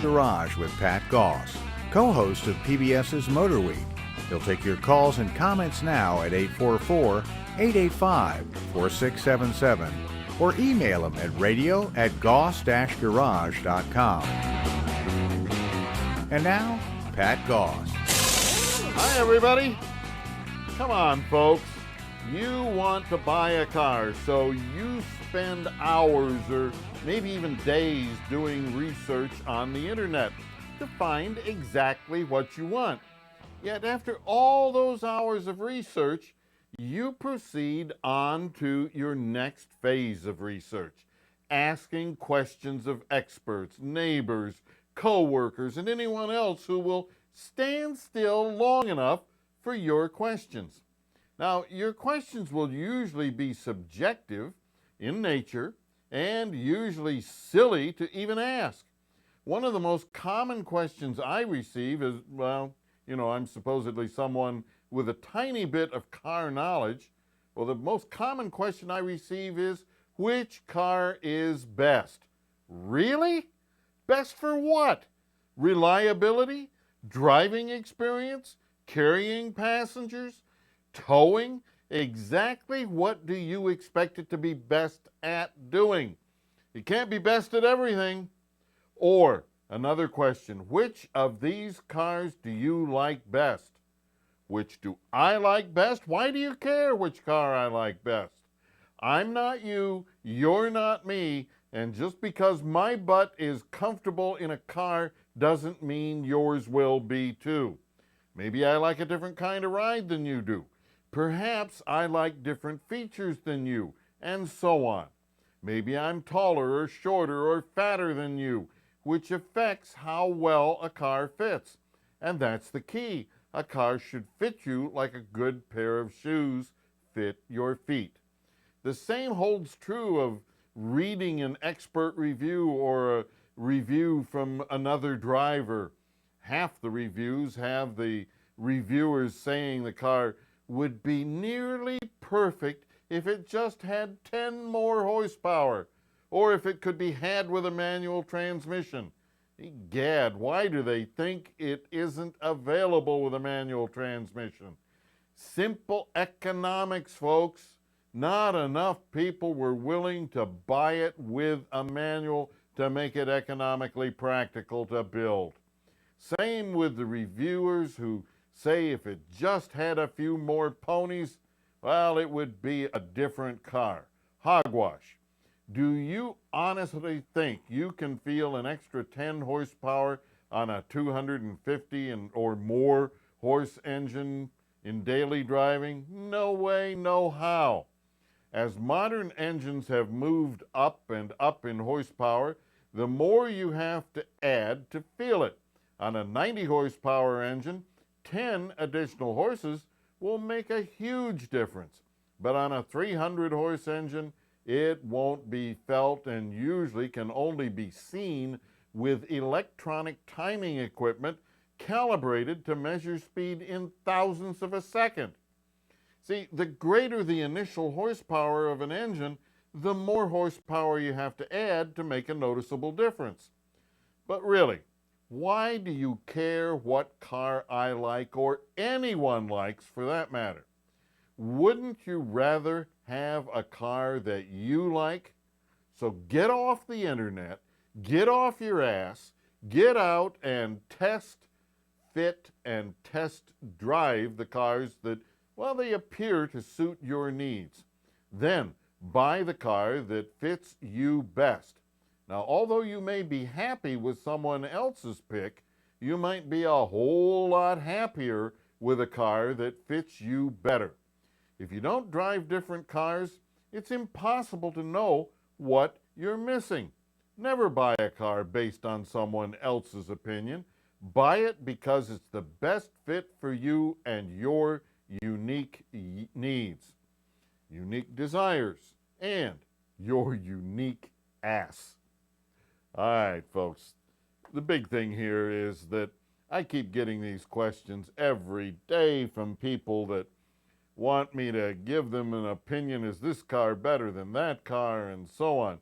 Garage with Pat Goss, co-host of PBS's Motor Week. He'll take your calls and comments now at 844-885-4677 or email him at radio@goss-garage.com. And now, Pat Goss. Hi, everybody. Come on, folks. You want to buy a car, so you spend hours or maybe even days doing research on the internet to find exactly what you want. Yet after all those hours of research, you proceed on to your next phase of research, asking questions of experts, neighbors, co-workers, and anyone else who will stand still long enough for your questions. Now, your questions will usually be subjective in nature and usually silly to even ask. One of the most common questions I receive is, well, I'm supposedly someone with a tiny bit of car knowledge. Well, the most common question I receive is, which car is best? Really? Best for what? Reliability? Driving experience? Carrying passengers? Towing? Exactly what do you expect it to be best at doing? It can't be best at everything. Or, another question, which of these cars do you like best? Which do I like best? Why do you care which car I like best? I'm not you, you're not me, and just because my butt is comfortable in a car doesn't mean yours will be too. Maybe I like a different kind of ride than you do. Perhaps I like different features than you, and so on. Maybe I'm taller or shorter or fatter than you, which affects how well a car fits. And that's the key. A car should fit you like a good pair of shoes fit your feet. The same holds true of reading an expert review or a review from another driver. Half the reviews have the reviewers saying the car would be nearly perfect if it just had 10 more horsepower, or if it could be had with a manual transmission. Egad, why do they think it isn't available with a manual transmission? Simple economics, folks. Not enough people were willing to buy it with a manual to make it economically practical to build. Same with the reviewers who say if it just had a few more ponies, well, it would be a different car. Hogwash. Do you honestly think you can feel an extra 10 horsepower on a 250 or more horse engine in daily driving? No way, no how. As modern engines have moved up and up in horsepower, the more you have to add to feel it. On a 90 horsepower engine, 10 additional horses will make a huge difference. But on a 300 horse engine, it won't be felt and usually can only be seen with electronic timing equipment calibrated to measure speed in thousandths of a second. See, the greater the initial horsepower of an engine, the more horsepower you have to add to make a noticeable difference. But really, why do you care what car I like, or anyone likes for that matter? Wouldn't you rather have a car that you like? So get off the internet, get off your ass, get out and test, fit, and test drive the cars that, well, they appear to suit your needs. Then buy the car that fits you best. Now, although you may be happy with someone else's pick, you might be a whole lot happier with a car that fits you better. If you don't drive different cars, it's impossible to know what you're missing. Never buy a car based on someone else's opinion. Buy it because it's the best fit for you and your unique needs, unique desires, and your unique ass. All right, folks, the big thing here is that I keep getting these questions every day from people that want me to give them an opinion. Is this car better than that car? And so on.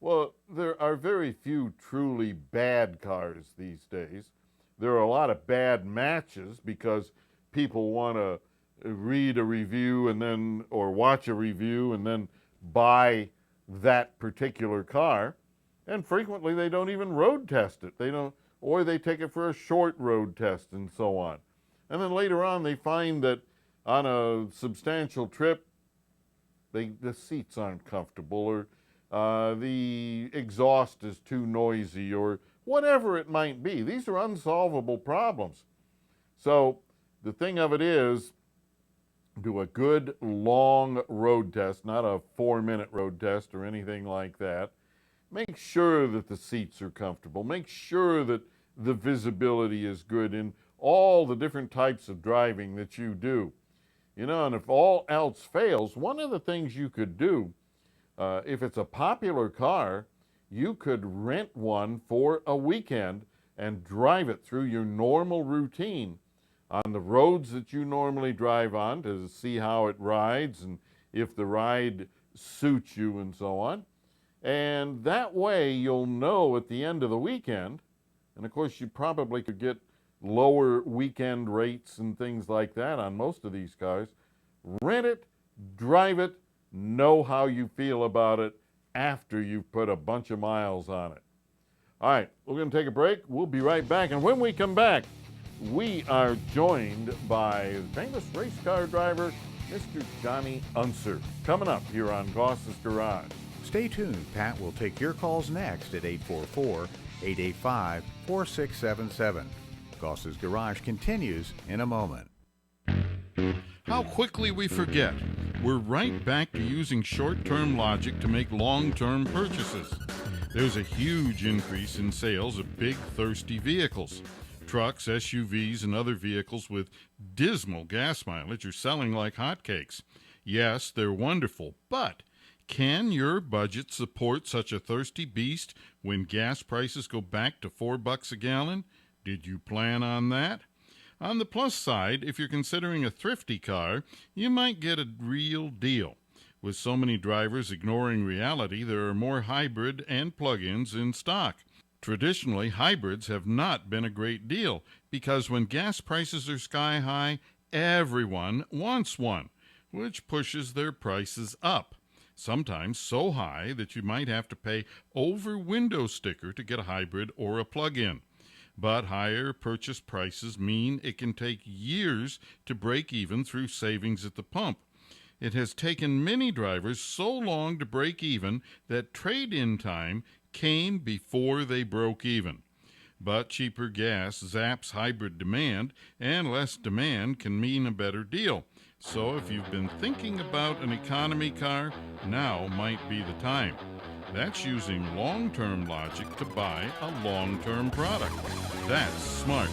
Well, there are very few truly bad cars these days. There are a lot of bad matches because people want to read a review and then, or watch a review and then buy that particular car. And frequently they don't even road test it. They don't, or they take it for a short road test and so on. And then later on they find that on a substantial trip, the seats aren't comfortable, or the exhaust is too noisy, or whatever it might be. These are unsolvable problems. So the thing of it is, do a good long road test, not a 4-minute road test or anything like that. Make sure that the seats are comfortable. Make sure that the visibility is good in all the different types of driving that you do. You know, and if all else fails, one of the things you could do, if it's a popular car, you could rent one for a weekend and drive it through your normal routine on the roads that you normally drive on to see how it rides and if the ride suits you and so on. And that way you'll know at the end of the weekend, and of course you probably could get lower weekend rates and things like that on most of these cars. Rent it, drive it, know how you feel about it after you've put a bunch of miles on it. All right, we're going to take a break. We'll be right back. And when we come back, we are joined by famous race car driver, Mr. Johnny Unser, coming up here on Goss's Garage. Stay tuned. Pat will take your calls next at 844-885-4677. Goss's Garage continues in a moment. How quickly we forget. We're right back to using short-term logic to make long-term purchases. There's a huge increase in sales of big, thirsty vehicles. Trucks, SUVs, and other vehicles with dismal gas mileage are selling like hotcakes. Yes, they're wonderful, but can your budget support such a thirsty beast when gas prices go back to $4 a gallon? Did you plan on that? On the plus side, if you're considering a thrifty car, you might get a real deal. With so many drivers ignoring reality, there are more hybrid and plug-ins in stock. Traditionally, hybrids have not been a great deal because when gas prices are sky high, everyone wants one, which pushes their prices up. Sometimes so high that you might have to pay over window sticker to get a hybrid or a plug-in. But higher purchase prices mean it can take years to break even through savings at the pump. It has taken many drivers so long to break even that trade-in time came before they broke even. But cheaper gas zaps hybrid demand, and less demand can mean a better deal. So if you've been thinking about an economy car, now might be the time. That's using long-term logic to buy a long-term product. That's smart.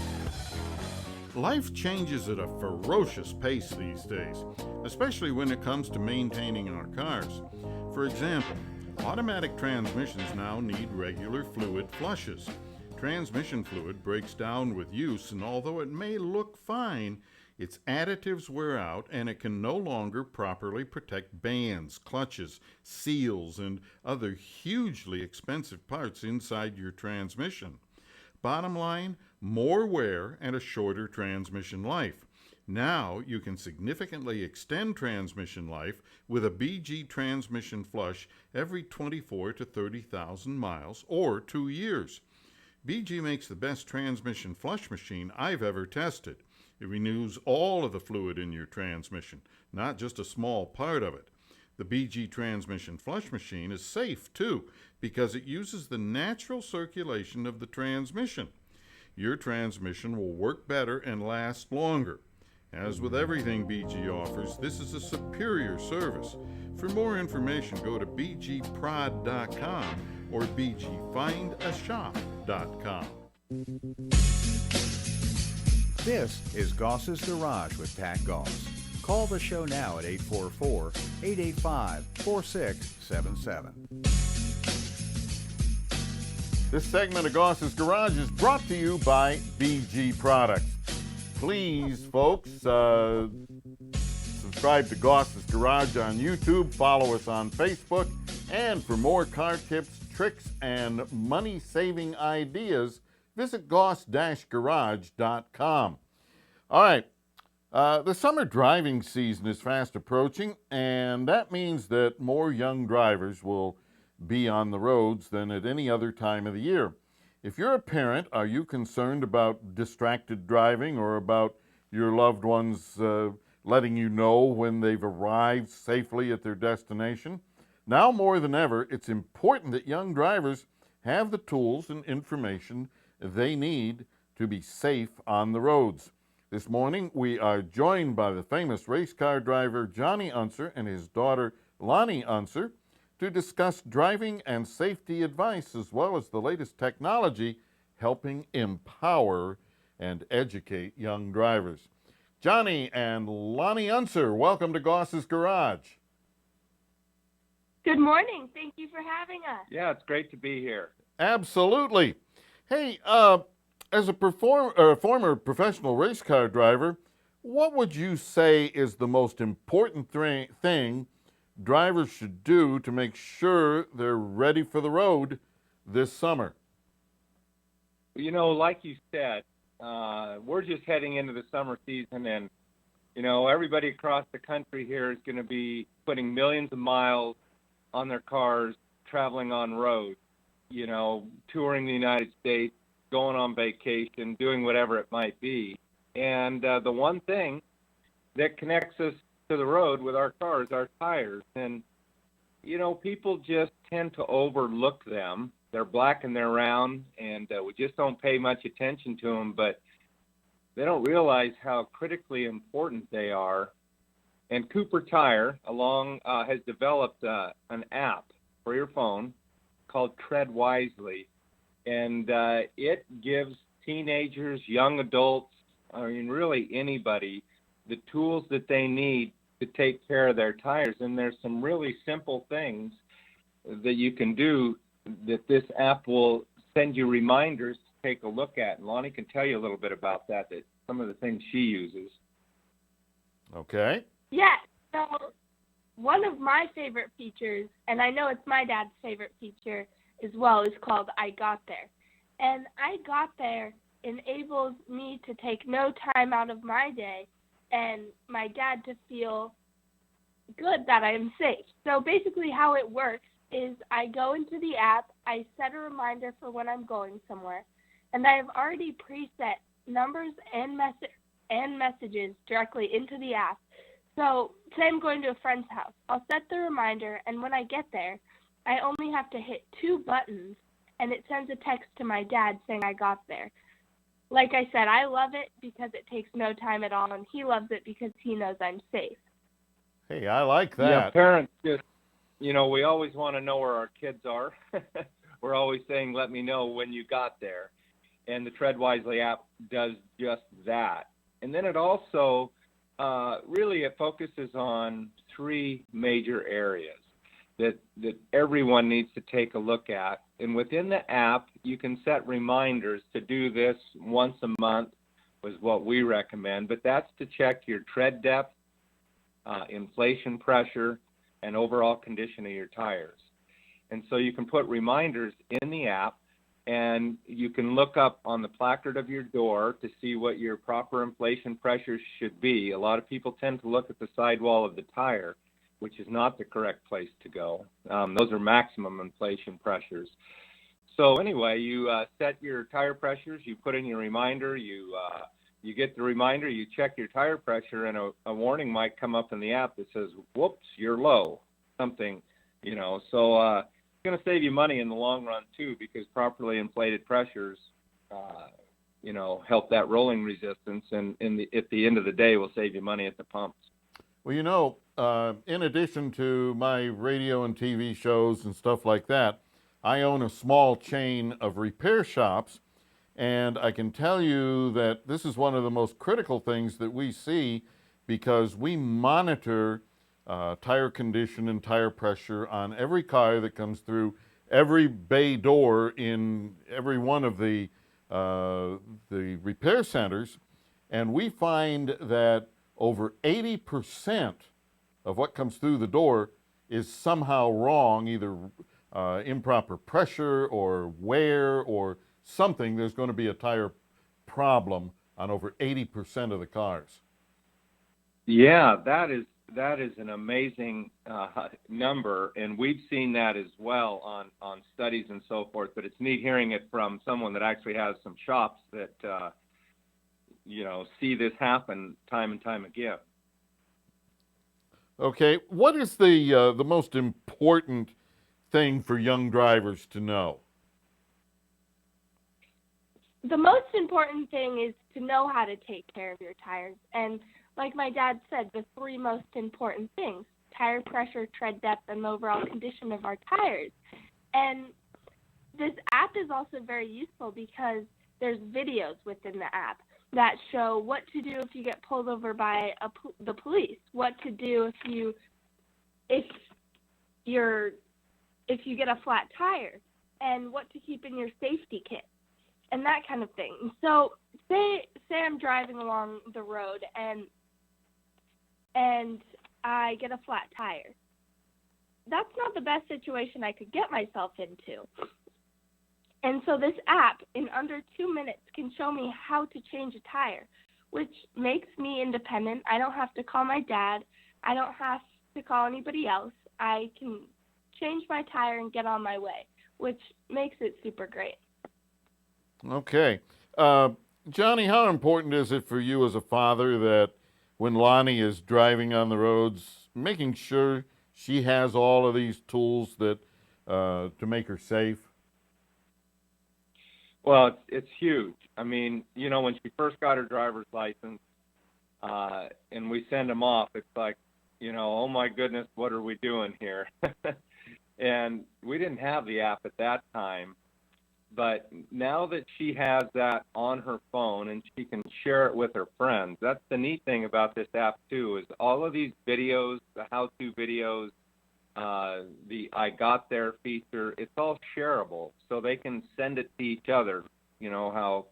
Life changes at a ferocious pace these days, especially when it comes to maintaining our cars. For example, automatic transmissions now need regular fluid flushes. Transmission fluid breaks down with use, and although it may look fine, its additives wear out and it can no longer properly protect bands, clutches, seals, and other hugely expensive parts inside your transmission. Bottom line, more wear and a shorter transmission life. Now you can significantly extend transmission life with a BG transmission flush every 24 to 30,000 miles or 2 years. BG makes the best transmission flush machine I've ever tested. It renews all of the fluid in your transmission, not just a small part of it. The BG transmission flush machine is safe, too, because it uses the natural circulation of the transmission. Your transmission will work better and last longer. As with everything BG offers, this is a superior service. For more information, go to bgprod.com or bgfindashop.com. This is Goss's Garage with Pat Goss. Call the show now at 844-885-4677. This segment of Goss's Garage is brought to you by BG Products. Please, folks, subscribe to Goss's Garage on YouTube, follow us on Facebook, and for more car tips, tricks, and money-saving ideas, visit goss-garage.com. All right, the summer driving season is fast approaching, and that means that more young drivers will be on the roads than at any other time of the year. If you're a parent, are you concerned about distracted driving or about your loved ones letting you know when they've arrived safely at their destination? Now more than ever, it's important that young drivers have the tools and information they need to be safe on the roads. This morning, we are joined by the famous race car driver Johnny Unser and his daughter Lonnie Unser to discuss driving and safety advice, as well as the latest technology helping empower and educate young drivers. Johnny and Lonnie Unser, welcome to Goss's Garage. Good morning. Thank you for having us. Yeah, it's great to be here. Absolutely. Hey, as a former professional race car driver, what would you say is the most important thing drivers should do to make sure they're ready for the road this summer? You know, like you said, we're just heading into the summer season, and, you know, everybody across the country here is going to be putting millions of miles on their cars, traveling on roads, you know, touring the United States, going on vacation, doing whatever it might be. And the one thing that connects us to the road with our cars, our tires. And, you know, people just tend to overlook them. They're black and they're round, and we just don't pay much attention to them, but they don't realize how critically important they are. And Cooper Tire has developed an app for your phone called Tread Wisely, and it gives teenagers, young adults, I mean, really anybody, the tools that they need to take care of their tires. And there's some really simple things that you can do that this app will send you reminders to take a look at. And Lonnie can tell you a little bit about that some of the things she uses. Okay. Yes. So one of my favorite features, and I know it's my dad's favorite feature as well, is called I Got There. And I Got There enables me to take no time out of my day and my dad to feel good that I am safe. So basically how it works is I go into the app, I set a reminder for when I'm going somewhere, and I have already preset numbers and messages directly into the app. So say I'm going to a friend's house. I'll set the reminder, and when I get there, I only have to hit 2 buttons, and it sends a text to my dad saying I got there. Like I said, I love it because it takes no time at all, and he loves it because he knows I'm safe. Hey, I like that. Yeah, parents just, you know, we always want to know where our kids are. We're always saying, let me know when you got there. And the Tread Wisely app does just that. And then it also, really it focuses on 3 major areas that everyone needs to take a look at. And within the app, you can set reminders to do this once a month, was what we recommend. But that's to check your tread depth, inflation pressure, and overall condition of your tires. And so you can put reminders in the app, and you can look up on the placard of your door to see what your proper inflation pressure should be. A lot of people tend to look at the sidewall of the tire, which is not the correct place to go. Those are maximum inflation pressures. So anyway, you set your tire pressures, you put in your reminder, you get the reminder, you check your tire pressure, and a warning might come up in the app that says, whoops, you're low, something, you know. So it's going to save you money in the long run, too, because properly inflated pressures, you know, help that rolling resistance, and at the end of the day will save you money at the pumps. Well, you know, in addition to my radio and TV shows and stuff like that, I own a small chain of repair shops, and I can tell you that this is one of the most critical things that we see, because we monitor tire condition and tire pressure on every car that comes through every bay door in every one of the repair centers, and we find that over 80% of what comes through the door is somehow wrong, either improper pressure or wear or something, there's going to be a tire problem on over 80% of the cars. Yeah, that is an amazing number, and we've seen that as well on studies and so forth. But it's neat hearing it from someone that actually has some shops that see this happen time and time again. Okay, what is the most important thing for young drivers to know? The most important thing is to know how to take care of your tires. And like my dad said, the three most important things: tire pressure, tread depth, and the overall condition of our tires. And this app is also very useful because there's videos within the app that show what to do if you get pulled over by the police, what to do if you get a flat tire, and what to keep in your safety kit, and that kind of thing. So say I'm driving along the road and I get a flat tire. That's not the best situation I could get myself into. And so this app, in under 2 minutes, can show me how to change a tire, which makes me independent. I don't have to call my dad. I don't have to call anybody else. I can change my tire and get on my way, which makes it super great. Okay. Johnny, how important is it for you as a father that when Lonnie is driving on the roads, making sure she has all of these tools that to make her safe? Well, it's huge. I mean, when she first got her driver's license, and we send them off, it's like, oh my goodness, what are we doing here? And we didn't have the app at that time, but now that she has that on her phone and she can share it with her friends, that's the neat thing about this app too, is all of these videos, the how-to videos, the I got there feature, it's all shareable, so they can send it to each other. How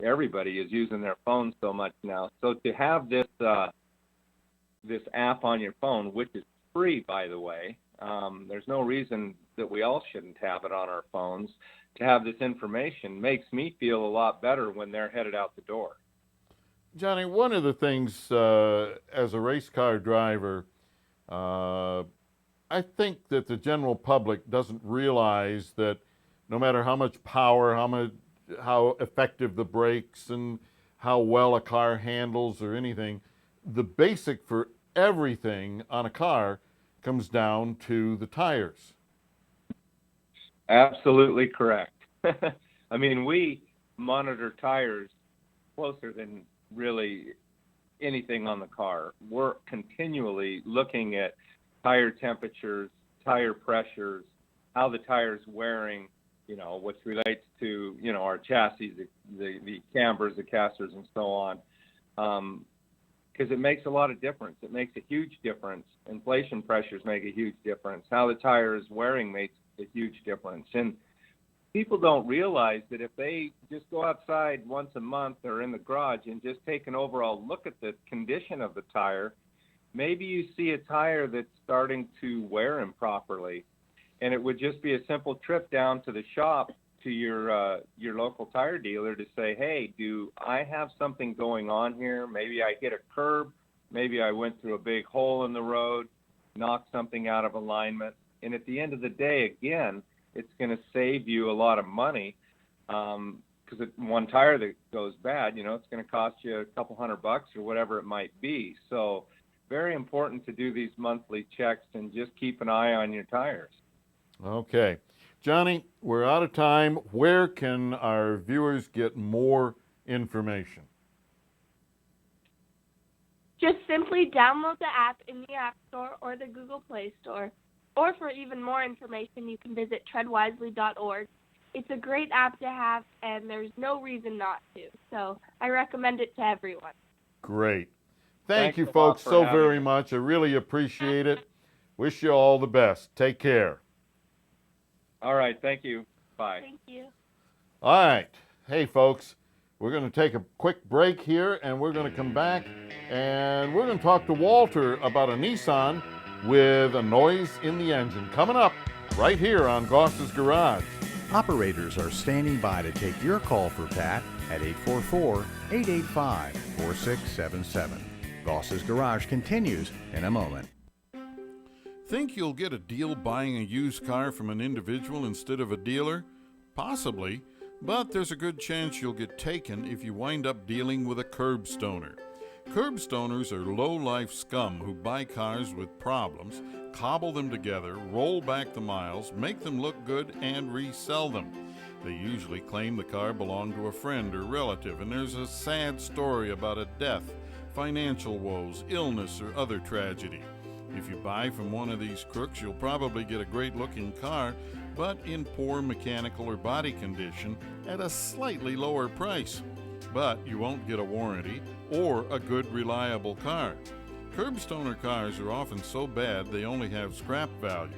everybody is using their phones so much now. So to have this app on your phone, which is free, by the way, there's no reason that we all shouldn't have it on our phones. To have this information makes me feel a lot better when they're headed out the door. Johnny, one of the things as a race car driver, I think that the general public doesn't realize that no matter how much power, how effective the brakes, and how well a car handles or anything, the basic for everything on a car comes down to the tires. Absolutely correct. I mean, we monitor tires closer than really anything on the car. We're continually looking at tire temperatures, tire pressures, how the tire's wearing, which relates to, our chassis, the cambers, the casters, and so on. Because it makes a lot of difference. It makes a huge difference. Inflation pressures make a huge difference. How the tire is wearing makes a huge difference. And people don't realize that if they just go outside once a month or in the garage and just take an overall look at the condition of the tire, maybe you see a tire that's starting to wear improperly. And it would just be a simple trip down to the shop to your local tire dealer to say, hey, do I have something going on here? Maybe I hit a curb. Maybe I went through a big hole in the road, knocked something out of alignment. And at the end of the day, again, it's going to save you a lot of money because one tire that goes bad, it's going to cost you a couple $100 or whatever it might be. So very important to do these monthly checks and just keep an eye on your tires. Okay. Johnny, we're out of time. Where can our viewers get more information? Just simply download the app in the App Store or the Google Play Store. Or for even more information, you can visit treadwisely.org. It's a great app to have, and there's no reason not to. So I recommend it to everyone. Great. Thank you, a lot folks, for so having very us. much. I really appreciate it. Wish you all the best. Take care. All right. Thank you. Bye. Thank you. All right. Hey, folks, we're going to take a quick break here, and we're going to come back, and we're going to talk to Walter about a Nissan with a noise in the engine. Coming up right here on Goss's Garage. Operators are standing by to take your call for Pat at 844-885-4677. Goss's Garage continues in a moment. Think you'll get a deal buying a used car from an individual instead of a dealer? Possibly, but there's a good chance you'll get taken if you wind up dealing with a curb stoner. Curb stoners are low-life scum who buy cars with problems, cobble them together, roll back the miles, make them look good, and resell them. They usually claim the car belonged to a friend or relative, and there's a sad story about a death, financial woes, illness, or other tragedy. If you buy from one of these crooks, you'll probably get a great-looking car, but in poor mechanical or body condition at a slightly lower price. But you won't get a warranty or a good, reliable car. Curb stoner cars are often so bad they only have scrap value.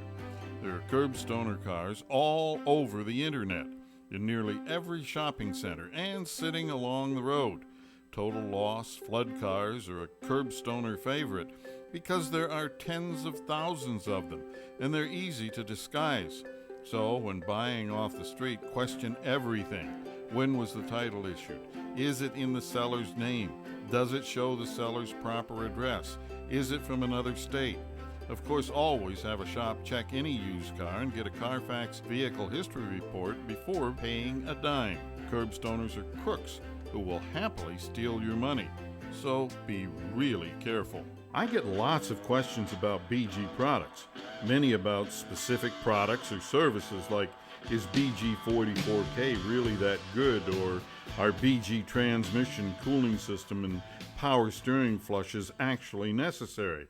There are curb stoner cars all over the internet, in nearly every shopping center and sitting along the road. Total loss, flood cars are a curb stoner favorite because there are tens of thousands of them and they're easy to disguise. So when buying off the street, question everything. When was the title issued? Is it in the seller's name? Does it show the seller's proper address? Is it from another state? Of course, always have a shop check any used car and get a Carfax vehicle history report before paying a dime. Curb stoners are crooks who will happily steal your money. So be really careful. I get lots of questions about BG products, many about specific products or services like, is BG44K really that good, or are BG transmission, cooling system, and power steering flushes actually necessary?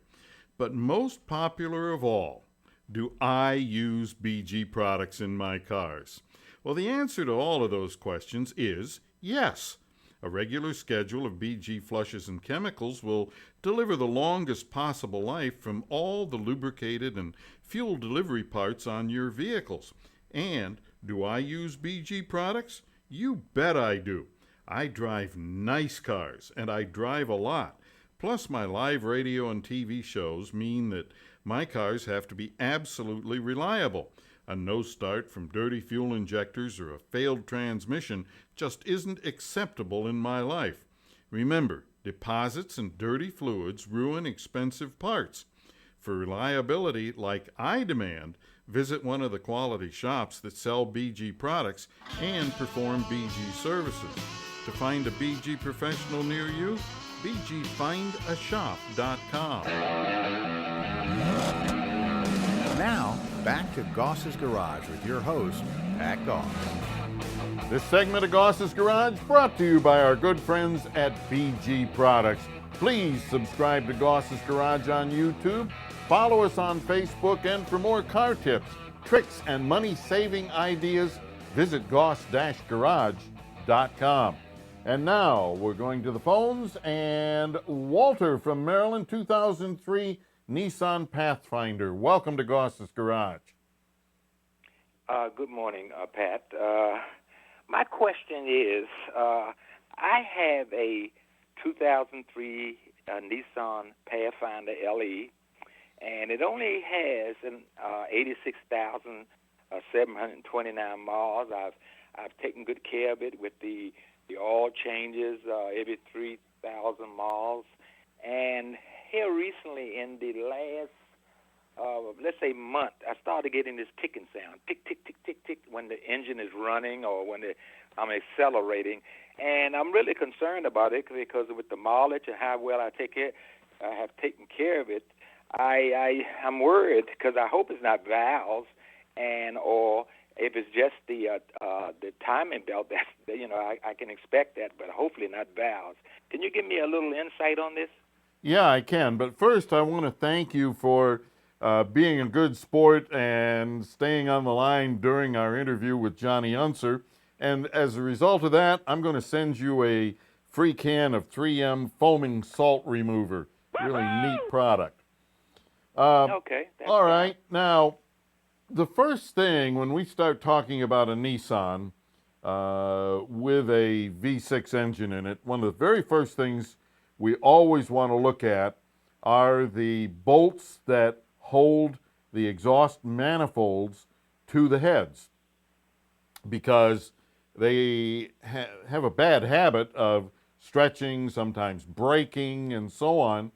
But most popular of all, do I use BG products in my cars? Well, the answer to all of those questions is yes. A regular schedule of BG flushes and chemicals will deliver the longest possible life from all the lubricated and fuel delivery parts on your vehicles. And do I use BG products? You bet I do. I drive nice cars, and I drive a lot. Plus, my live radio and TV shows mean that my cars have to be absolutely reliable. A no start from dirty fuel injectors or a failed transmission just isn't acceptable in my life. Remember, deposits and dirty fluids ruin expensive parts. For reliability like I demand, visit one of the quality shops that sell BG products and perform BG services. To find a BG professional near you, bgfindashop.com. Now, back to Goss's Garage with your host, Pat Goss. This segment of Goss's Garage brought to you by our good friends at BG Products. Please subscribe to Goss's Garage on YouTube, follow us on Facebook, and for more car tips, tricks, and money-saving ideas, visit goss-garage.com. And now we're going to the phones, and Walter from Maryland, 2003 Nissan Pathfinder. Welcome to Goss's Garage. Good morning, Pat. My question is, I have a 2003 Nissan Pathfinder LE, and it only has an 86,729 miles. I've taken good care of it with the oil changes every 3,000 miles. And here recently in the last, let's say month, I started getting this ticking sound, tick, tick, tick, tick, tick, when the engine is running or when I'm accelerating. And I'm really concerned about it because with the mileage and how well I have taken care of it, I'm worried because I hope it's not valves or if it's just the timing belt. That's I can expect that, but hopefully not valves. Can you give me a little insight on this? Yeah, I can. But first, I want to thank you for being a good sport and staying on the line during our interview with Johnny Unser. And as a result of that, I'm going to send you a free can of 3M foaming salt remover. Really neat product. Okay. All right. Now, the first thing when we start talking about a Nissan with a V6 engine in it, one of the very first things we always want to look at are the bolts that hold the exhaust manifolds to the heads because they have a bad habit of stretching, sometimes breaking, and so on.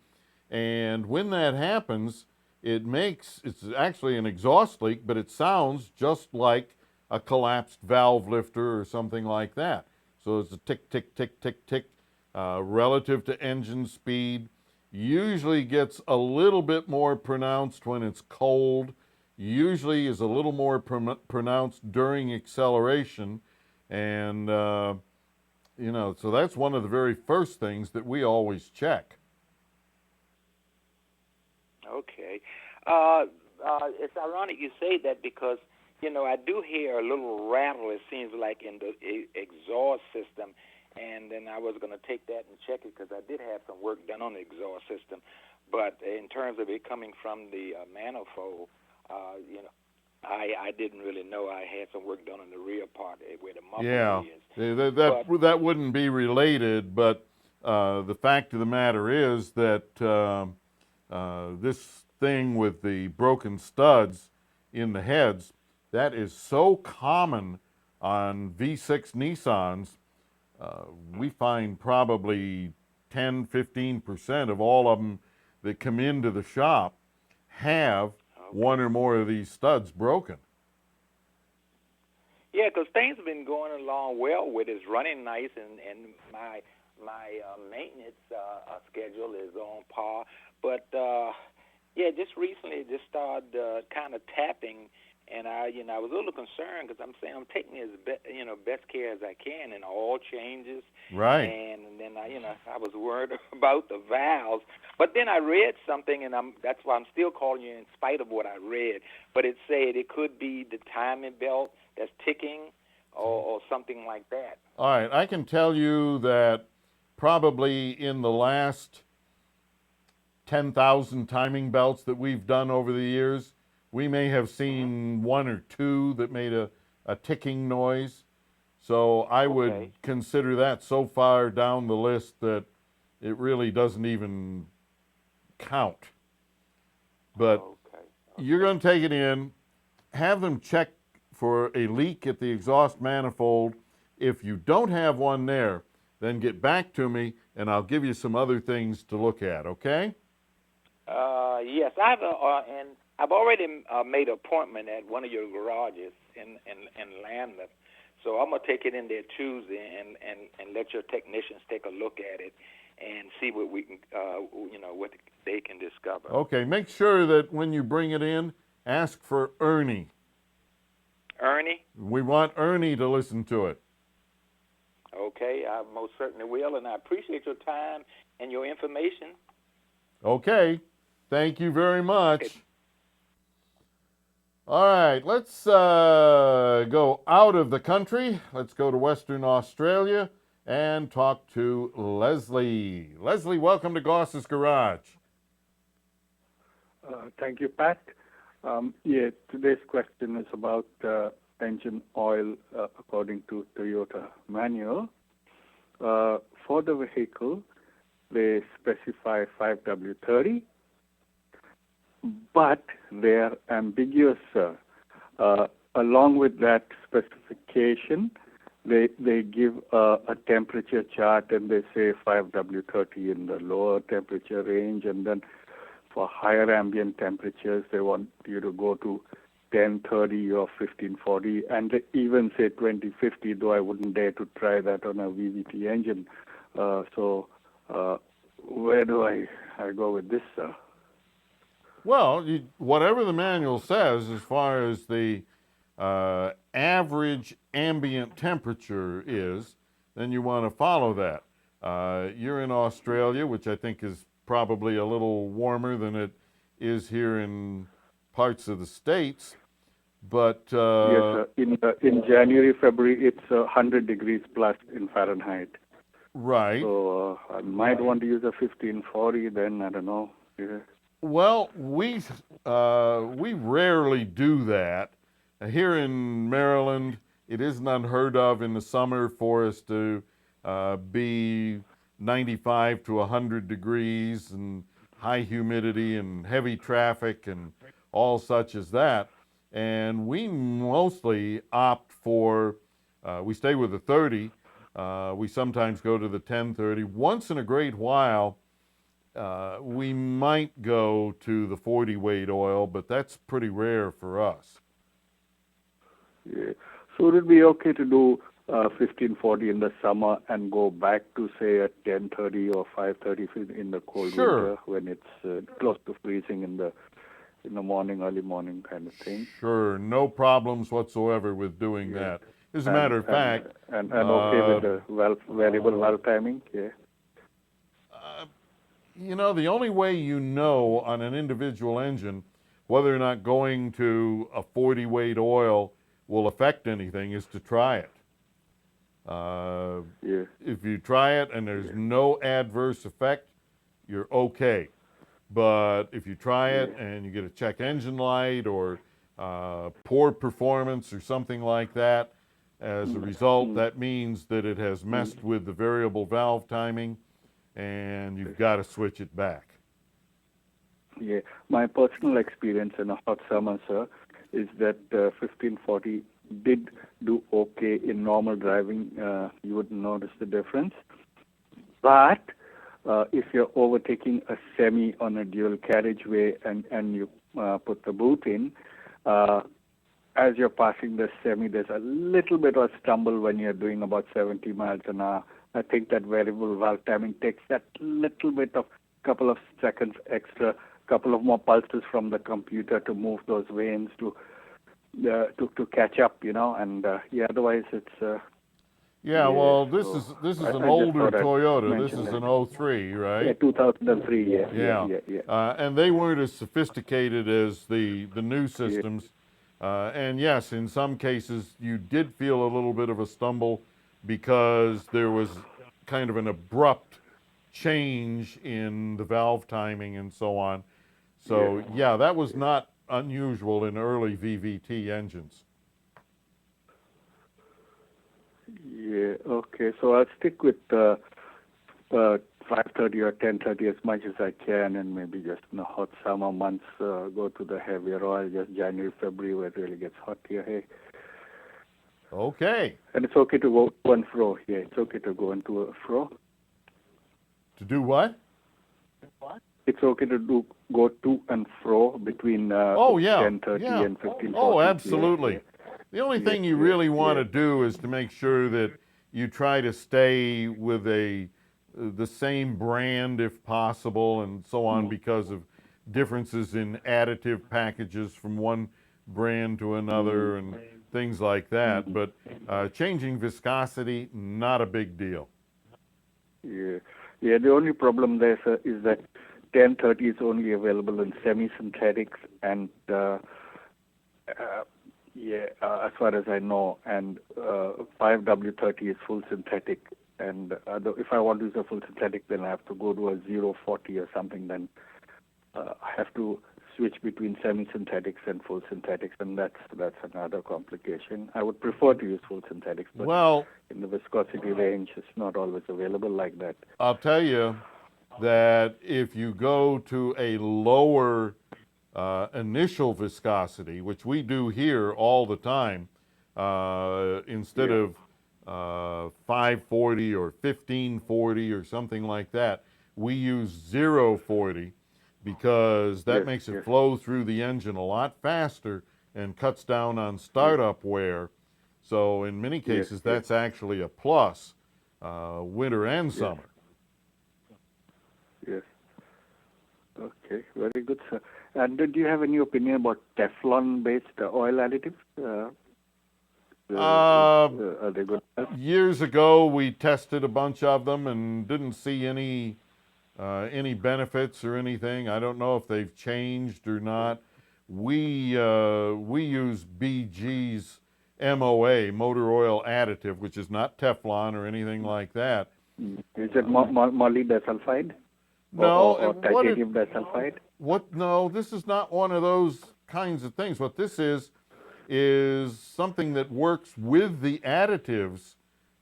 And when that happens, it's actually an exhaust leak, but it sounds just like a collapsed valve lifter or something like that. So it's a tick, tick, tick, tick, tick, relative to engine speed. Usually gets a little bit more pronounced when it's cold. Usually is a little more pronounced during acceleration. And, so that's one of the very first things that we always check. Okay. It's ironic you say that because, I do hear a little rattle, it seems like, in the exhaust system. And then I was going to take that and check it because I did have some work done on the exhaust system. But in terms of it coming from the manifold, I didn't really know I had some work done on the rear part where the muffler is. That wouldn't be related, but the fact of the matter is that this thing with the broken studs in the heads, that is so common on V6 Nissans. We find probably 10, 15% of all of them that come into the shop have one or more of these studs broken. Yeah, because things have been going along well with it. It's running nice, and my maintenance schedule is on par. But just recently it just started kind of tapping, and I was a little concerned because I'm saying I'm taking as best care as I can in all changes. Right. And then I was worried about the valves, but then I read something, and that's why I'm still calling you in spite of what I read. But it said it could be the timing belt that's ticking, or something like that. All right, I can tell you that probably in the last 10,000 timing belts that we've done over the years, we may have seen one or two that made a ticking noise. So I would consider that so far down the list that it really doesn't even count. But you're going to take it in, have them check for a leak at the exhaust manifold. If you don't have one there, then get back to me and I'll give you some other things to look at, okay? Yes, I've already made an appointment at one of your garages in Lambeth. So I'm going to take it in there Tuesday and let your technicians take a look at it and see what we can, what they can discover. Okay, make sure that when you bring it in, ask for Ernie. Ernie? We want Ernie to listen to it. Okay, I most certainly will, and I appreciate your time and your information. Okay, thank you very much. Okay. All right, let's go out of the country. Let's go to Western Australia and talk to Leslie. Leslie, welcome to Goss's Garage. Thank you, Pat. Today's question is about engine oil according to Toyota manual. For the vehicle, they specify 5W30, but they're ambiguous. Along with that specification, they give a temperature chart and they say 5W30 in the lower temperature range, and then for higher ambient temperatures, they want you to go to 1030 or 1540, and they even say 2050, though I wouldn't dare to try that on a VVT engine. So where do I go with this, sir? Well, whatever the manual says as far as the average ambient temperature is, then you want to follow that. You're in Australia, which I think is probably a little warmer than it is here in parts of the States. But yes, sir. In January, February, it's 100 degrees plus in Fahrenheit. Right. So I might want to use a 1540 then, I don't know. Yeah. Well, we rarely do that. Here in Maryland, it isn't unheard of in the summer for us to be 95 to 100 degrees and high humidity and heavy traffic and all such as that. and we mostly opt for, we stay with the 30. We sometimes go to the 1030. Once in a great while, we might go to the 40 weight oil, but that's pretty rare for us. Yeah. So would it be okay to do 1540 in the summer and go back to say a 1030 or 530 in the cold Sure. winter when it's close to freezing in the morning, early morning kind of thing? Sure, no problems whatsoever with doing that. As a matter of fact, and okay with the variable valve timing, yeah. you know, the only way you know on an individual engine whether or not going to a 40 weight oil will affect anything is to try it. Yeah. If you try it and there's no adverse effect, you're okay. But if you try it and you get a check engine light or poor performance or something like that, as a result, that means that it has messed with the variable valve timing and you've got to switch it back. Yeah, my personal experience in a hot summer, sir, is that 1540 did do okay in normal driving. You wouldn't notice the difference. But if you're overtaking a semi on a dual carriageway and you put the boot in, as you're passing the semi, there's a little bit of stumble when you're doing about 70 miles an hour. I think that variable valve timing takes that little bit of couple of seconds extra, couple of more pulses from the computer to move those vanes to catch up, and otherwise it's. Well, this is an older Toyota. This is an 03, right? Yeah, 2003. Yeah. And they weren't as sophisticated as the new systems. And yes, in some cases you did feel a little bit of a stumble because there was kind of an abrupt change in the valve timing and so on. So that was not unusual in early VVT engines. Yeah, okay. So I'll stick with 530 or 1030 as much as I can, and maybe just in the hot summer months go to the heavier oil, just January, February, where it really gets hot here. Hey. Okay. And it's okay to go to and fro. Yeah, it's okay to go into a fro. To do what? It's okay to go to and fro between 1030 and 1540. Oh, absolutely. The only thing you really want to do is to make sure that you try to stay with the same brand if possible and so on because of differences in additive packages from one brand to another and things like that. But changing viscosity, not a big deal. Yeah. The only problem there, sir, is that 1030 is only available in semi-synthetics and as far as I know, and 5W30 is full synthetic. And if I want to use a full synthetic, then I have to go to a 040 or something. Then I have to switch between semi-synthetics and full synthetics, and that's another complication. I would prefer to use full synthetics, but in the viscosity range, it's not always available like that. I'll tell you that if you go to a lower initial viscosity, which we do here all the time, instead of 540 or 1540 or something like that, we use 040 because that makes it flow through the engine a lot faster and cuts down on startup wear. So in many cases, that's actually a plus, winter and summer. Yes. Okay, very good, sir. And do you have any opinion about Teflon-based oil additives? Are they good? Years ago, we tested a bunch of them and didn't see any benefits or anything. I don't know if they've changed or not. We use BG's MOA, motor oil additive, which is not Teflon or anything like that. Is it moly disulfide? No. Or titanium disulfide? No, this is not one of those kinds of things. What this is something that works with the additives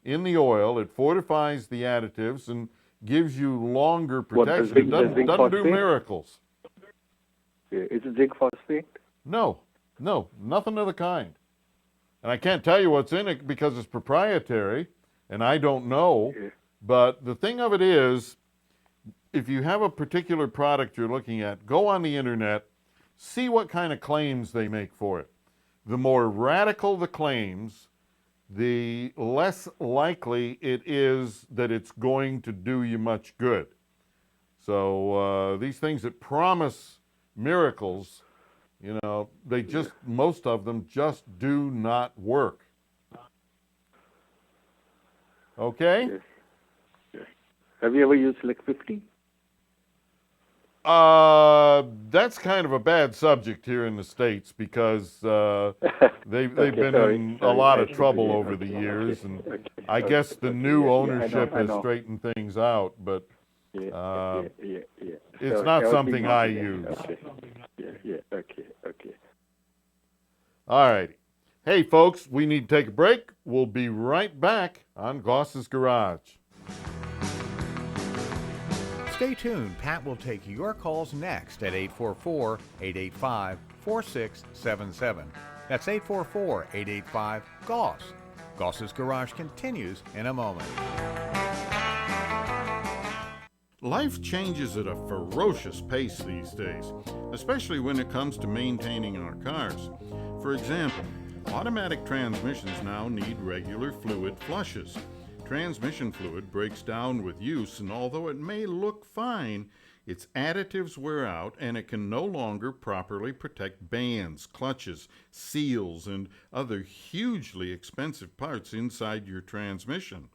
in the oil. It fortifies the additives and gives you longer protection. It doesn't do miracles. Is it zinc phosphate? No, No, nothing of the kind. And I can't tell you what's in it because it's proprietary, and I don't know. Yeah. But the thing of it is, if you have a particular product you're looking at, go on the internet, see what kind of claims they make for it. The more radical the claims, the less likely it is that it's going to do you much good. So these things that promise miracles, you know, they just, most of them just do not work. Okay? Yes. Yes. Have you ever used Lick 50? That's kind of a bad subject here in the States because they've been in a lot of trouble over the years, and I guess the new ownership has straightened things out, but it's not something I use. Okay. All righty. Hey, folks, we need to take a break. We'll be right back on Goss's Garage. Stay tuned. Pat will take your calls next at 844-885-4677. That's 844-885-GOSS. Goss's Garage continues in a moment. Life changes at a ferocious pace these days, especially when it comes to maintaining our cars. For example, automatic transmissions now need regular fluid flushes. Transmission fluid breaks down with use, and although it may look fine, its additives wear out and it can no longer properly protect bands, clutches, seals, and other hugely expensive parts inside your transmission.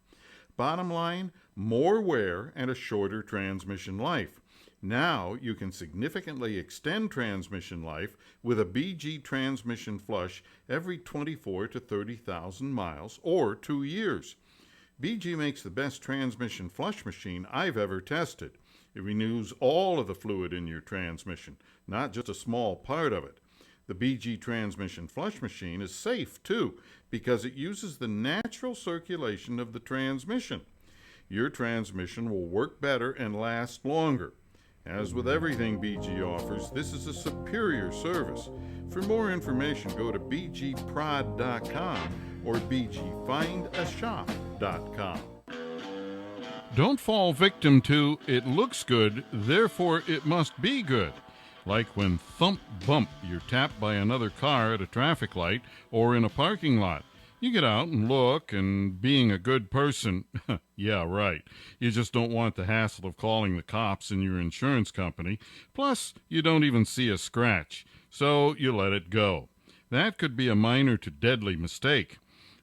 Bottom line, more wear and a shorter transmission life. Now you can significantly extend transmission life with a BG transmission flush every 24 to 30,000 miles or 2 years. BG makes the best transmission flush machine I've ever tested. It renews all of the fluid in your transmission, not just a small part of it. The BG transmission flush machine is safe, too, because it uses the natural circulation of the transmission. Your transmission will work better and last longer. As with everything BG offers, this is a superior service. For more information, go to bgprod.com or bgfindashop.com. Don't fall victim to "it looks good, therefore it must be good." Like when thump bump you're tapped by another car at a traffic light or in a parking lot. You get out and look, and being a good person, yeah, right. You just don't want the hassle of calling the cops and your insurance company. Plus, you don't even see a scratch, so you let it go. That could be a minor to deadly mistake.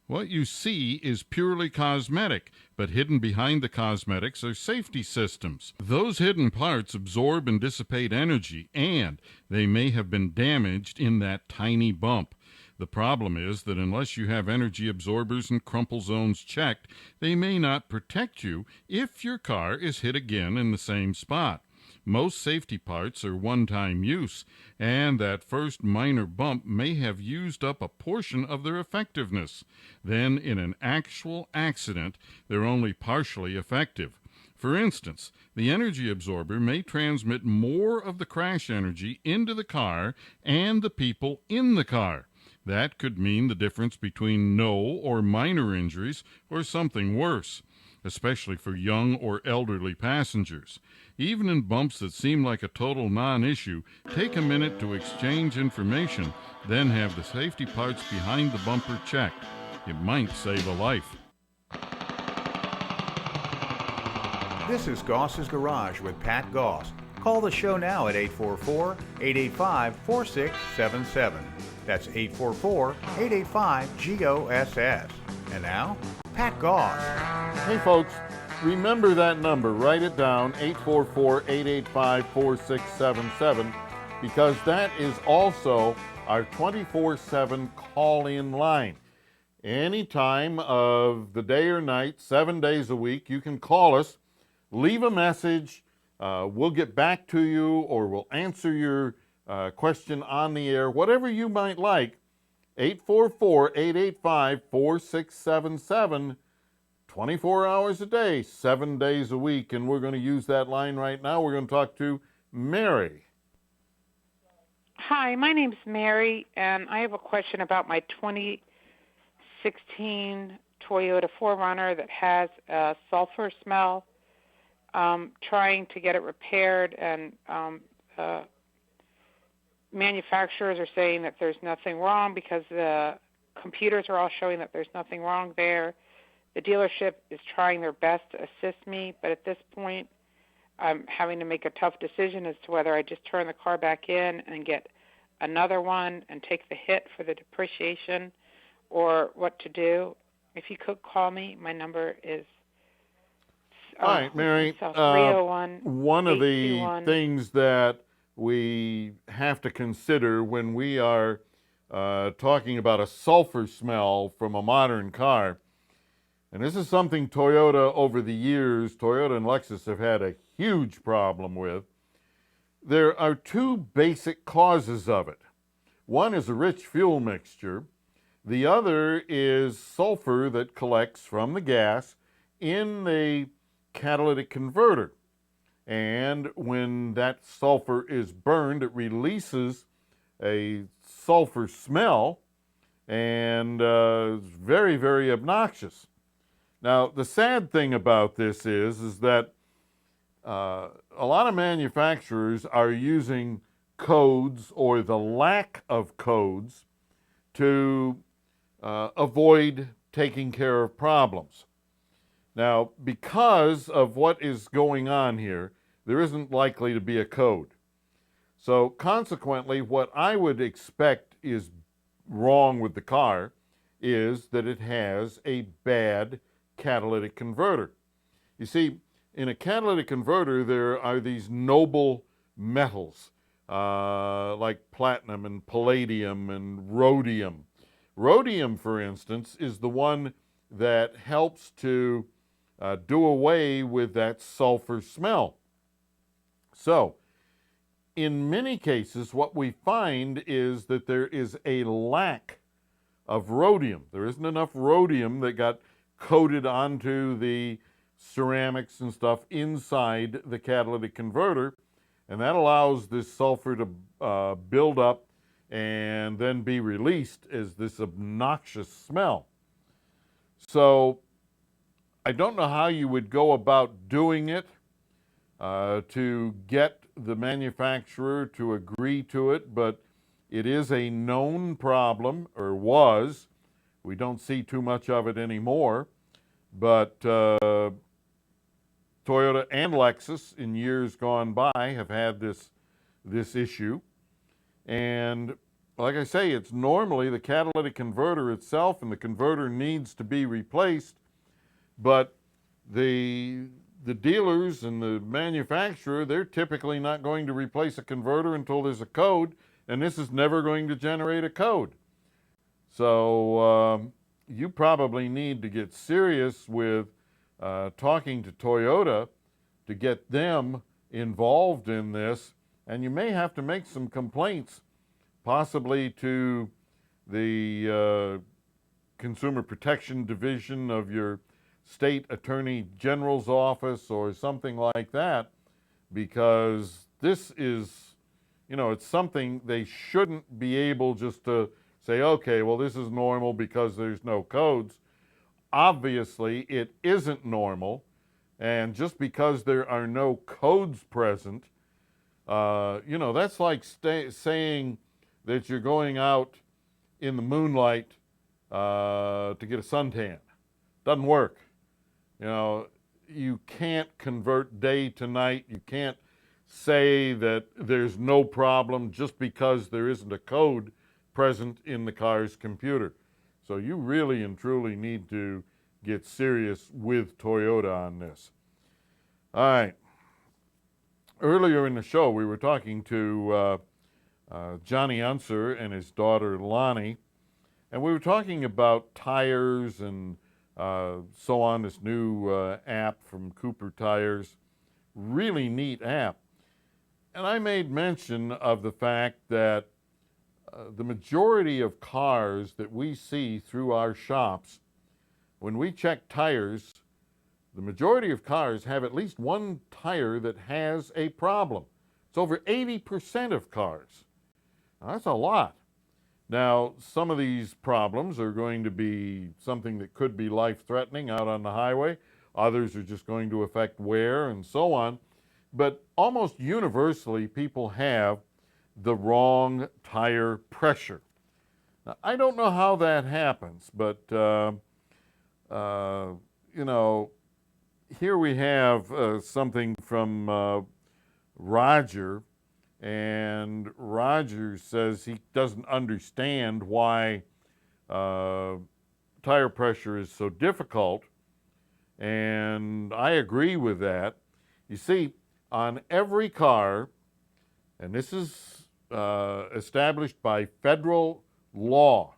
What you see is purely cosmetic, but hidden behind the cosmetics are safety systems. Those hidden parts absorb and dissipate energy, and they may have been damaged in that tiny bump. The problem is that unless you have energy absorbers and crumple zones checked, they may not protect you if your car is hit again in the same spot. Most safety parts are one-time use, and that first minor bump may have used up a portion of their effectiveness. Then, in an actual accident, they're only partially effective. For instance, the energy absorber may transmit more of the crash energy into the car and the people in the car. That could mean the difference between no or minor injuries or something worse, especially for young or elderly passengers. Even in bumps that seem like a total non-issue, take a minute to exchange information, then have the safety parts behind the bumper checked. It might save a life. This is Goss's Garage with Pat Goss. Call the show now at 844-885-4677. That's 844-885-GOSS. And now, Pat Goss. Hey, folks, remember that number. Write it down, 844-885-4677, because that is also our 24/7 call-in line. Any time of the day or night, 7 days a week, you can call us, leave a message. We'll get back to you, or we'll answer your question on the air, whatever you might like. 844-885-4677, 24 hours a day, 7 days a week, and we're going to use that line right now. We're going to talk to Mary. Hi, my name's Mary, and I have a question about my 2016 Toyota 4Runner that has a sulfur smell. Trying to get it repaired, and manufacturers are saying that there's nothing wrong because the computers are all showing that there's nothing wrong there. The dealership is trying their best to assist me, but at this point, I'm having to make a tough decision as to whether I just turn the car back in and get another one and take the hit for the depreciation or what to do. If you could call me, my number is all right, Mary. 301 one of the things that we have to consider when we are talking about a sulfur smell from a modern car, and this is something Toyota over the years, Toyota and Lexus have had a huge problem with. There are two basic causes of it. One is a rich fuel mixture. The other is sulfur that collects from the gas in the catalytic converter. And when that sulfur is burned, it releases a sulfur smell, and it's very, very obnoxious. Now, the sad thing about this is that a lot of manufacturers are using codes or the lack of codes to avoid taking care of problems. Now, because of what is going on here, there isn't likely to be a code. So consequently, what I would expect is wrong with the car is that it has a bad catalytic converter. You see, in a catalytic converter, there are these noble metals like platinum and palladium and rhodium. Rhodium, for instance, is the one that helps to do away with that sulfur smell. So, in many cases, what we find is that there is a lack of rhodium. There isn't enough rhodium that got coated onto the ceramics and stuff inside the catalytic converter, and that allows this sulfur to build up and then be released as this obnoxious smell. So I don't know how you would go about doing it to get the manufacturer to agree to it, but it is a known problem, or was. We don't see too much of it anymore, but Toyota and Lexus in years gone by have had this issue. And like I say, it's normally the catalytic converter itself, and the converter needs to be replaced, but the dealers and the manufacturer, they're typically not going to replace a converter until there's a code, and this is never going to generate a code. So you probably need to get serious with talking to Toyota to get them involved in this, and you may have to make some complaints, possibly to the Consumer Protection Division of your state attorney general's office or something like that, because this is, it's something they shouldn't be able just to say, okay, well, this is normal because there's no codes. Obviously, it isn't normal, and just because there are no codes present, that's like saying that you're going out in the moonlight to get a suntan. Doesn't work. You can't convert day to night. You can't say that there's no problem just because there isn't a code present in the car's computer. So you really and truly need to get serious with Toyota on this. All right. Earlier in the show, we were talking to Johnny Unser and his daughter Lonnie, and we were talking about tires and so on, this new app from Cooper Tires. Really neat app. And I made mention of the fact that the majority of cars that we see through our shops, when we check tires, the majority of cars have at least one tire that has a problem. It's over 80% of cars. That's a lot. Now, some of these problems are going to be something that could be life-threatening out on the highway. Others are just going to affect wear and so on. But almost universally, people have the wrong tire pressure. Now, I don't know how that happens, but, you know, here we have something from Roger, and Roger says he doesn't understand why tire pressure is so difficult, and I agree with that. You see, on every car, and this is established by federal law,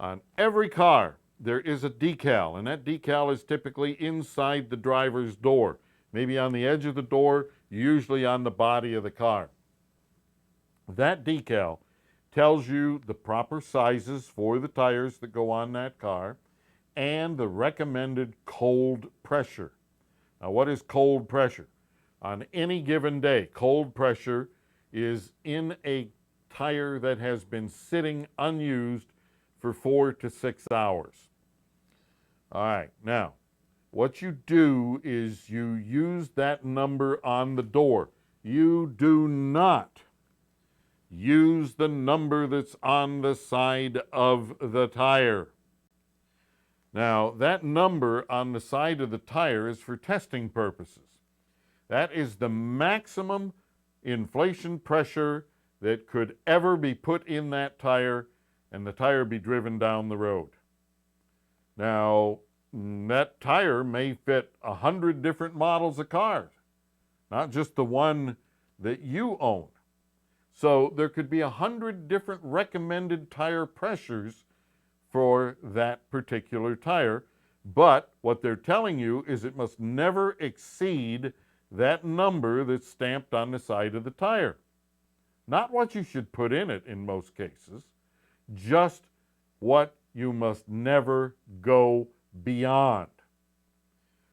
on every car there is a decal, and that decal is typically inside the driver's door, maybe on the edge of the door, usually on the body of the car. That decal tells you the proper sizes for the tires that go on that car and the recommended cold pressure. Now, what is cold pressure? On any given day, cold pressure is in a tire that has been sitting unused for 4 to 6 hours. All right, now, what you do is you use that number on the door. You do not use the number that's on the side of the tire. Now, that number on the side of the tire is for testing purposes. That is the maximum inflation pressure that could ever be put in that tire and the tire be driven down the road. Now, that tire may fit 100 different models of cars, not just the one that you own. So there could be 100 different recommended tire pressures for that particular tire, but what they're telling you is it must never exceed that number that's stamped on the side of the tire. Not what you should put in it in most cases, just what you must never go beyond.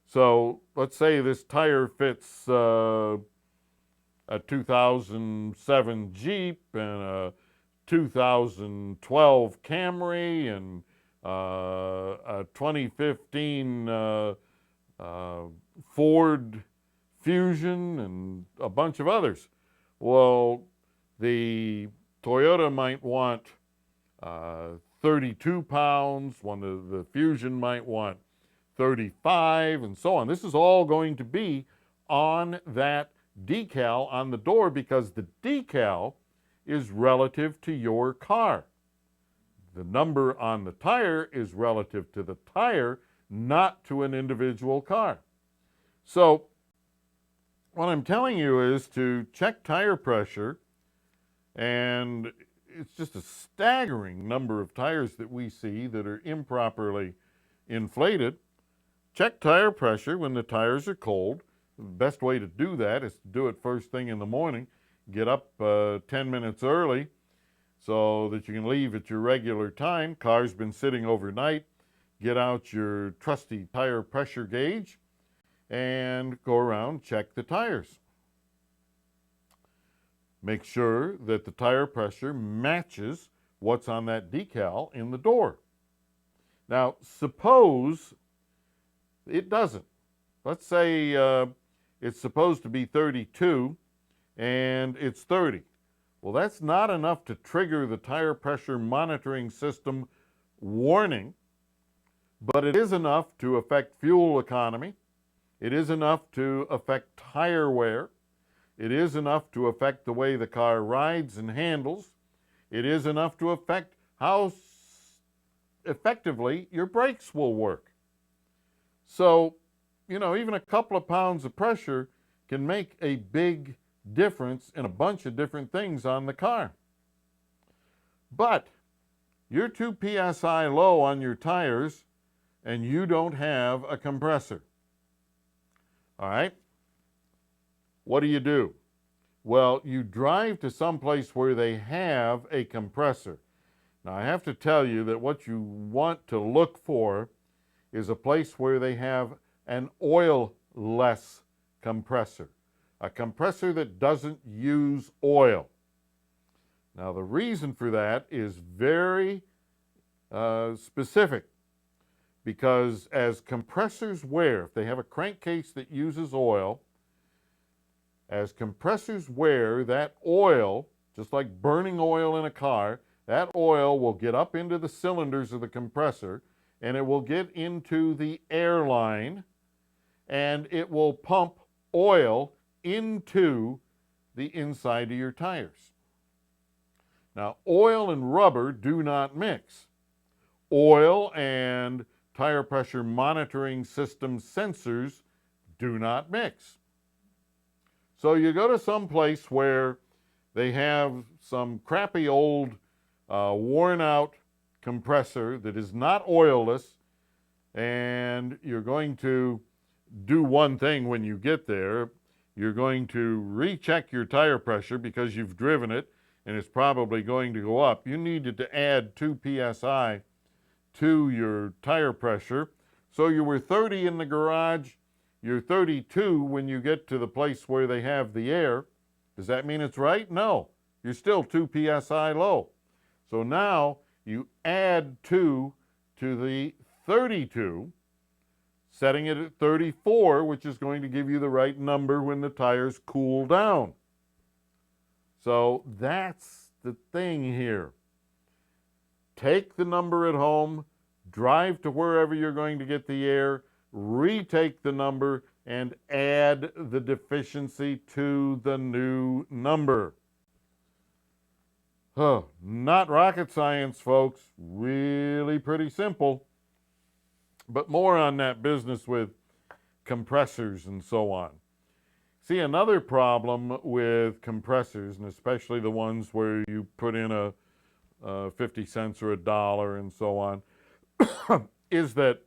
So let's say this tire fits a 2007 Jeep and a 2012 Camry and a 2015 Ford Fusion and a bunch of others. Well, the Toyota might want 32 pounds, one of the Fusion might want 35, and so on. This is all going to be on that decal on the door because the decal is relative to your car. The number on the tire is relative to the tire, not to an individual car. So what I'm telling you is to check tire pressure, and it's just a staggering number of tires that we see that are improperly inflated. Check tire pressure when the tires are cold. The best way to do that is to do it first thing in the morning. Get up 10 minutes early so that you can leave at your regular time. Car's been sitting overnight. Get out your trusty tire pressure gauge and go around, check the tires. Make sure that the tire pressure matches what's on that decal in the door. Now, suppose it doesn't. Let's say it's supposed to be 32 and it's 30. Well, that's not enough to trigger the tire pressure monitoring system warning, but it is enough to affect fuel economy. It is enough to affect tire wear. It is enough to affect the way the car rides and handles. It is enough to affect how effectively your brakes will work. So, you know, even a couple of pounds of pressure can make a big difference in a bunch of different things on the car. But you're 2 psi low on your tires and you don't have a compressor. All right? What do? Well, you drive to some place where they have a compressor. Now, I have to tell you that what you want to look for is a place where they have an oil-less compressor, a compressor that doesn't use oil. Now, the reason for that is very specific, because as compressors wear, if they have a crankcase that uses oil, as compressors wear, that oil, just like burning oil in a car, that oil will get up into the cylinders of the compressor, and it will get into the air line, and it will pump oil into the inside of your tires. Now, oil and rubber do not mix. Oil and tire pressure monitoring system sensors do not mix. So you go to some place where they have some crappy old worn out compressor that is not oilless, and you're going to do one thing when you get there. You're going to recheck your tire pressure because you've driven it and it's probably going to go up. You needed to add 2 psi to your tire pressure. So you were 30 in the garage, you're 32 when you get to the place where they have the air. Does that mean it's right? No. You're still 2 psi low. So now you add 2 to the 32, setting it at 34, which is going to give you the right number when the tires cool down. So that's the thing here. Take the number at home, drive to wherever you're going to get the air, retake the number, and add the deficiency to the new number. Not rocket science, folks. Really pretty simple. But more on that business with compressors and so on. See, another problem with compressors, and especially the ones where you put in a 50 cents or $1 and so on, is that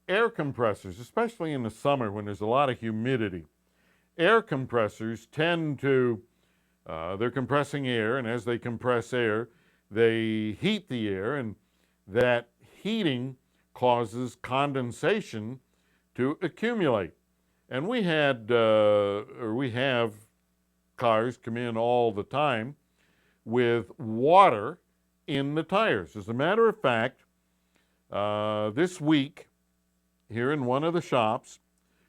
air compressors, especially in the summer when there's a lot of humidity, air compressors tend to, they're compressing air, and as they compress air, they heat the air, and that heating causes condensation to accumulate. And we have cars come in all the time with water in the tires. As a matter of fact, this week here in one of the shops,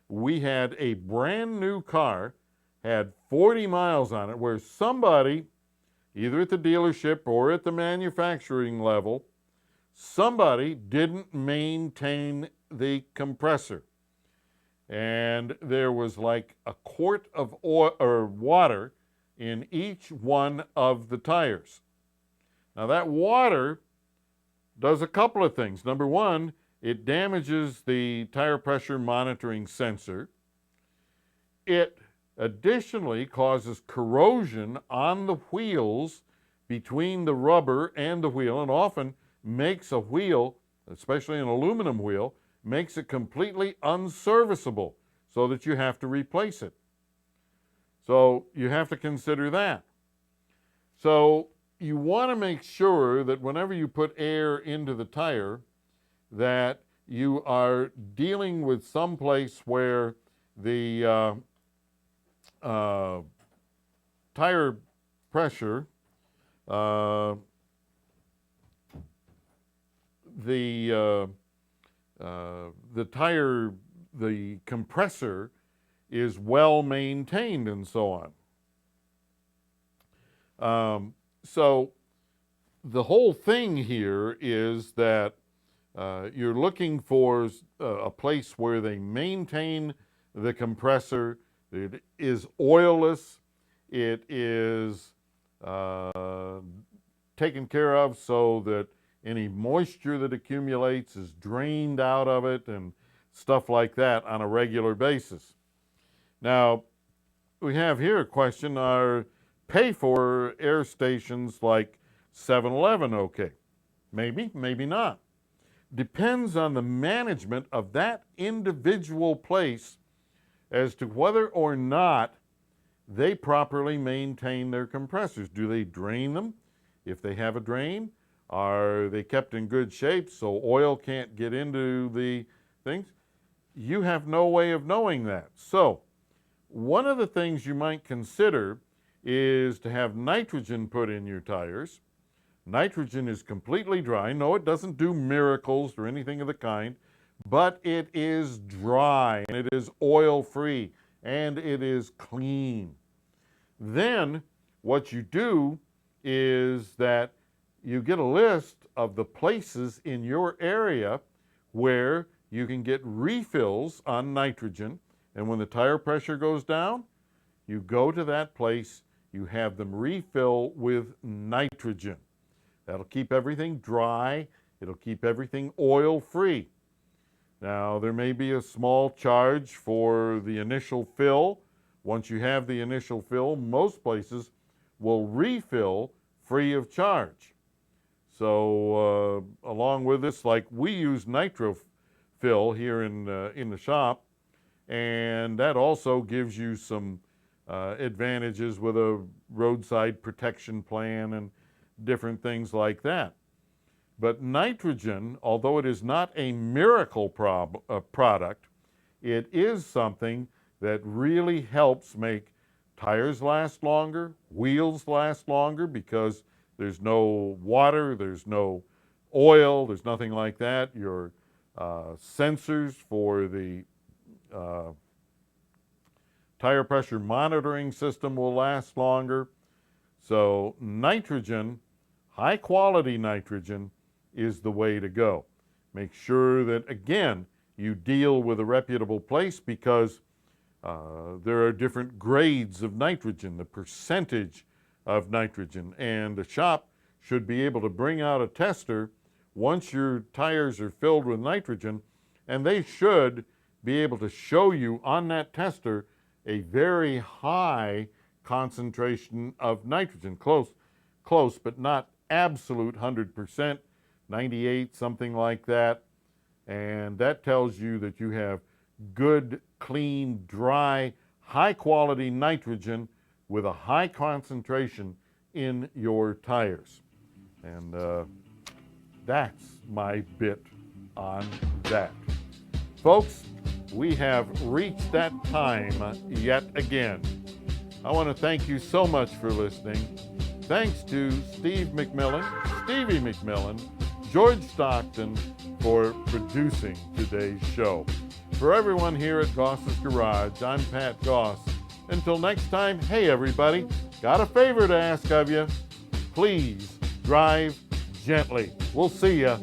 we had a brand new car, had 40 miles on it, where somebody, either at the dealership or at the manufacturing level, somebody didn't maintain the compressor. And there was like a quart of oil or water in each one of the tires. Now that water does a couple of things. Number one, it damages the tire pressure monitoring sensor. It additionally causes corrosion on the wheels between the rubber and the wheel, and often makes a wheel, especially an aluminum wheel, makes it completely unserviceable so that you have to replace it. So you have to consider that. So you want to make sure that whenever you put air into the tire, that you are dealing with some place where the tire pressure, the compressor is well maintained and so on. So the whole thing here is that you're looking for a place where they maintain the compressor. It is oilless. It is taken care of so that any moisture that accumulates is drained out of it and stuff like that on a regular basis. Now, we have here a question, are pay-for air stations like 7-Eleven okay? Maybe, maybe not. Depends on the management of that individual place as to whether or not they properly maintain their compressors. Do they drain them? If they have a drain, are they kept in good shape so oil can't get into the things? You have no way of knowing that. So, one of the things you might consider is to have nitrogen put in your tires. Nitrogen is completely dry. No, it doesn't do miracles or anything of the kind, but it is dry and it is oil-free and it is clean. Then what you do is that you get a list of the places in your area where you can get refills on nitrogen, and when the tire pressure goes down, you go to that place, you have them refill with nitrogen. That'll keep everything dry, it'll keep everything oil-free. Now, there may be a small charge for the initial fill. Once you have the initial fill, most places will refill free of charge. So, along with this, like we use nitro fill here in the shop, and that also gives you some advantages with a roadside protection plan and different things like that. But nitrogen, although it is not a miracle product, it is something that really helps make tires last longer, wheels last longer, because there's no water, there's no oil, there's nothing like that. Your sensors for the tire pressure monitoring system will last longer. So nitrogen, high quality nitrogen, is the way to go. Make sure that, again, you deal with a reputable place, because there are different grades of nitrogen, the percentage of nitrogen, and the shop should be able to bring out a tester once your tires are filled with nitrogen, and they should be able to show you on that tester a very high concentration of nitrogen, close but not absolute 100%, 98, something like that, and that tells you that you have good, clean, dry, high-quality nitrogen with a high concentration in your tires. And that's my bit on that. Folks, we have reached that time yet again. I want to thank you so much for listening. Thanks to Stevie McMillan, George Stockton for producing today's show. For everyone here at Goss's Garage, I'm Pat Goss. Until next time, hey everybody, got a favor to ask of you. Please drive gently. We'll see ya.